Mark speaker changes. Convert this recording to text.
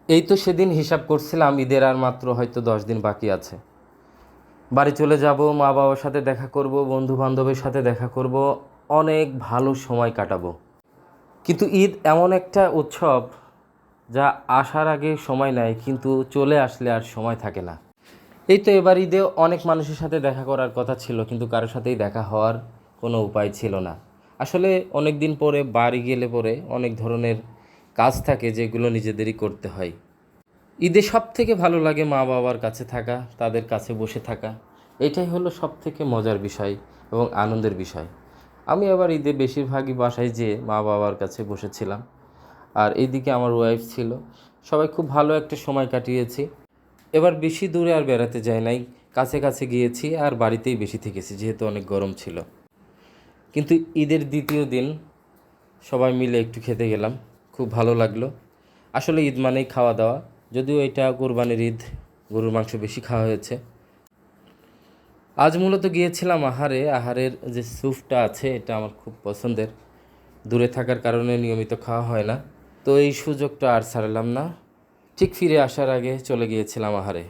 Speaker 1: এই তো সেদিন হিসাব করছিলাম ঈদের আর মাত্র হয়তো 10 দিন বাকি আছে। বাড়ি চলে যাব, মা বাবার সাথে দেখা করব, বন্ধু বান্ধবের সাথে দেখা করব, অনেক ভালো সময় কাটাবো। কিন্তু ঈদ এমন একটা উৎসব যা আসার আগে সময় নেয়, কিন্তু চলে আসলে আর সময় থাকে না। এই তো এবার ঈদে অনেক মানুষের সাথে দেখা করার কথা ছিল, কিন্তু কারোর সাথেই দেখা হওয়ার কোনো উপায় ছিল না। আসলে অনেক দিন পরে বাড়ি গেলে পরে অনেক ধরনের কাজ থাকে যেগুলো নিজেদেরই করতে হয়। ঈদে সবথেকে ভালো লাগে মা বাবার কাছে থাকা, তাদের কাছে বসে থাকা। এটাই হলো সবথেকে মজার বিষয় এবং আনন্দের বিষয়। আমি আবার ঈদে বেশিরভাগই বাসায় যেয়ে মা বাবার কাছে বসেছিলাম। আর এইদিকে আমার ওয়াইফ ছিল। সবাই খুব ভালো একটা সময় কাটিয়েছি। এবার বেশি দূরে আর বেড়াতে যাই নাই, কাছে কাছে গিয়েছি আর বাড়িতেই বেশি থেকেছি, যেহেতু অনেক গরম ছিল। কিন্তু ঈদের দ্বিতীয় দিন সবাই মিলে একটু খেতে গেলাম, খুব ভালো লাগলো। আসলে ঈদ মানেই খাওয়া দাওয়া, যদিও এটা কোরবানির ঈদ, গরুর মাংস বেশি খাওয়া হয়েছে। আজ মূলত গিয়েছিলাম আহারে। আহারের যে স্যুপটা আছে এটা আমার খুব পছন্দের। দূরে থাকার কারণে নিয়মিত খাওয়া হয় না, তো এই সুযোগটা আর ছাড়লাম না। ঠিক ফিরে আসার আগে চলে গিয়েছিলাম আহারে।